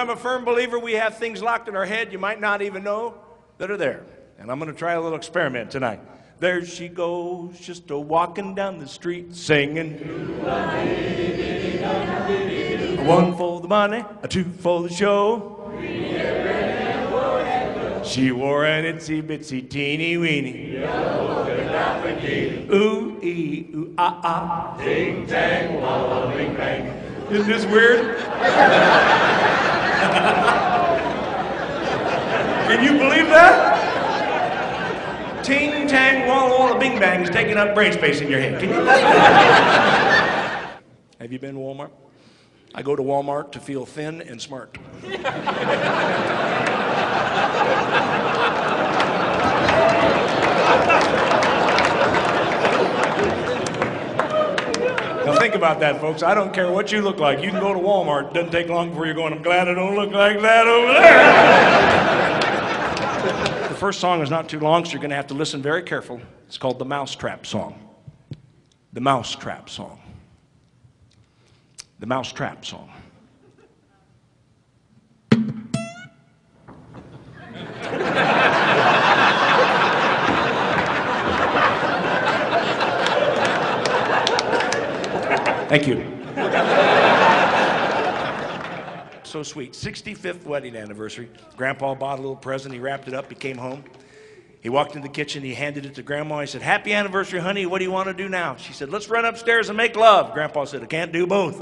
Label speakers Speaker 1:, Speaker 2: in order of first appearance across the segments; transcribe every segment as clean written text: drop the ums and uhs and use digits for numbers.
Speaker 1: I'm a firm believer we have things locked in our head you might not even know that are there. And I'm going to try a little experiment tonight. There she goes, just a-walking down the street singing. One for the money, a two for the show. She wore an itsy-bitsy teeny-weeny ooh, ee, ooh, ah, ah. Ding, dang, walla, bing, bang. Isn't this weird? Can you believe that? Ting, tang, walla, walla, bing, bang is taking up brain space in your head. Can you believe that? Have you been to Walmart? I go to Walmart to feel thin and smart. Now think about that, folks. I don't care what you look like. You can go to Walmart. It doesn't take long before you're going, I'm glad I don't look like that over there. The first song is not too long, so you're going to have to listen very careful. It's called the Mousetrap Song. The Mousetrap Song. The Mousetrap Song. Thank you. So sweet. 65th wedding anniversary. Grandpa bought a little present. He wrapped it up. He came home. He walked into the kitchen. He handed it to Grandma. He said, "Happy anniversary, honey. What do you want to do now?" She said, "Let's run upstairs and make love." Grandpa said, "I can't do both."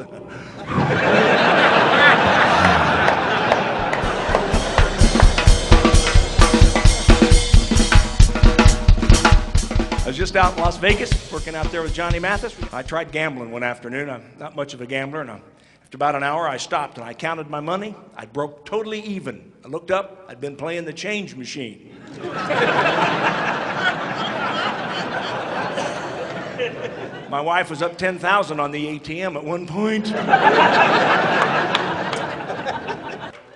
Speaker 1: I was just out in Las Vegas, working out there with Johnny Mathis. I tried gambling one afternoon. I'm not much of a gambler, and after about an hour, I stopped and I counted my money. I broke totally even. I looked up. I'd been playing the change machine. My wife was up 10,000 on the ATM at one point.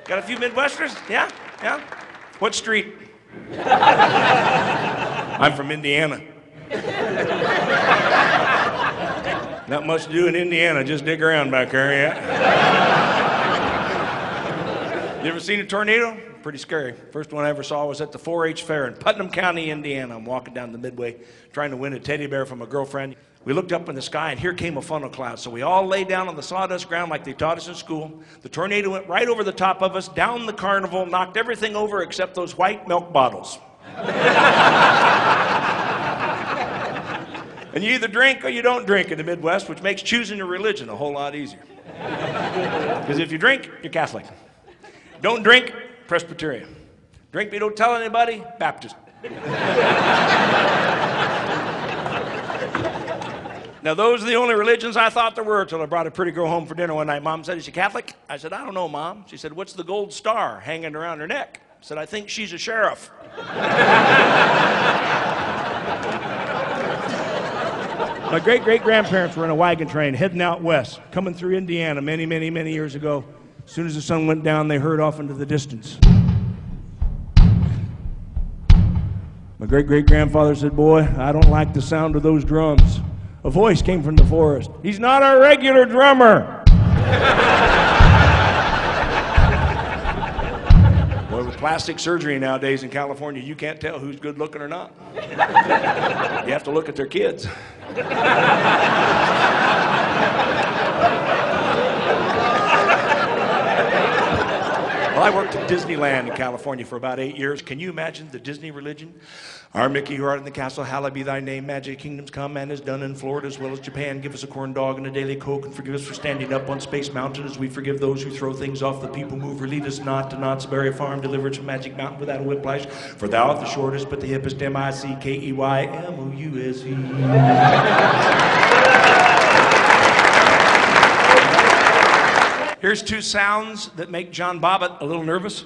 Speaker 1: Got a few Midwesterners? Yeah? Yeah? What street? I'm from Indiana. Not much to do in Indiana, just dig around back there, yeah? You ever seen a tornado? Pretty scary. First one I ever saw was at the 4-H fair in Putnam County, Indiana. I'm walking down the Midway trying to win a teddy bear from a girlfriend. We looked up in the sky, and here came a funnel cloud. So we all lay down on the sawdust ground like they taught us in school. The tornado went right over the top of us, down the carnival, knocked everything over except those white milk bottles. And you either drink or you don't drink in the Midwest, which makes choosing your religion a whole lot easier. Because if you drink, you're Catholic. Don't drink, Presbyterian. Drink but you don't tell anybody, Baptist. Now, those are the only religions I thought there were until I brought a pretty girl home for dinner one night. Mom said, "Is she Catholic?" I said, "I don't know, Mom." She said, "What's the gold star hanging around her neck?" I said, "I think she's a sheriff." My great-great-grandparents were in a wagon train heading out west, coming through Indiana many, many, many years ago. As soon as the sun went down, they heard off into the distance. My great-great-grandfather said, "Boy, I don't like the sound of those drums." A voice came from the forest. "He's not our regular drummer." Boy, with plastic surgery nowadays in California, you can't tell who's good looking or not. You have to look at their kids. Well, I worked at Disneyland in California for about 8 years. Can you imagine the Disney religion? Our Mickey, who art in the castle, hallowed be thy name. Magic kingdoms come and is done in Florida as well as Japan. Give us a corn dog and a daily Coke, and forgive us for standing up on Space Mountain as we forgive those who throw things off the people mover. Lead us not to Knott's Berry Farm. Deliver us from Magic Mountain without a whiplash. For thou art the shortest, but the hippest. MICKEYMOUSE. Here's two sounds that make John Bobbitt a little nervous.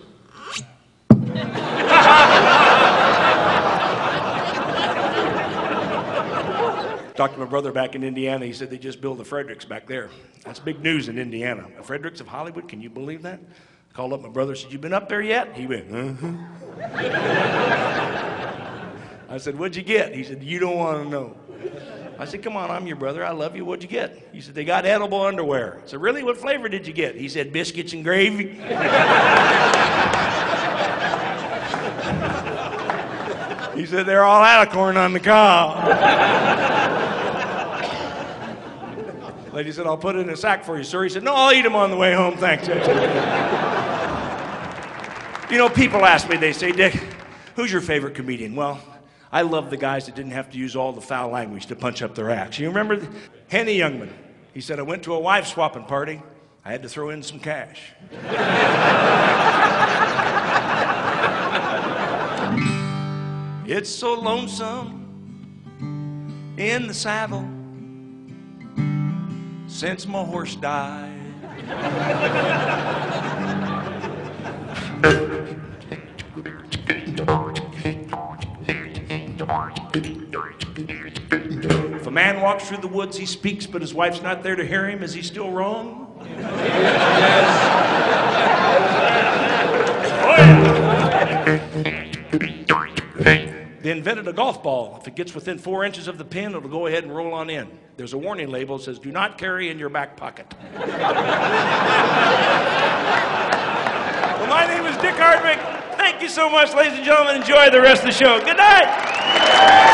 Speaker 1: Talked to my brother back in Indiana. He said they just built the Fredericks back there. That's big news in Indiana. The Fredericks of Hollywood, can you believe that? I called up my brother, said, "You been up there yet?" He went, "Uh-huh." I said, "What'd you get?" He said, "You don't want to know." I said, come on, I'm your brother. I love you. What'd you get? He said, they got edible underwear. I said, really? What flavor did you get? He said, biscuits and gravy. He said, they're all out of corn on the cob. Lady said, I'll put it in a sack for you, sir. He said, no, I'll eat them on the way home, thanks. You know, people ask me, they say, Dick, who's your favorite comedian? Well, I love the guys that didn't have to use all the foul language to punch up their acts. You remember Henny Youngman? He said, I went to a wife swapping party. I had to throw in some cash. It's so lonesome in the saddle since my horse died. If a man walks through the woods, he speaks, but his wife's not there to hear him. Is he still wrong? Yes. Oh, yeah. They invented a golf ball. If it gets within 4 inches of the pin, it'll go ahead and roll on in. There's a warning label that says, do not carry in your back pocket. Well, my name is Dick Hardwick. Thank you so much, ladies and gentlemen. Enjoy the rest of the show. Good night.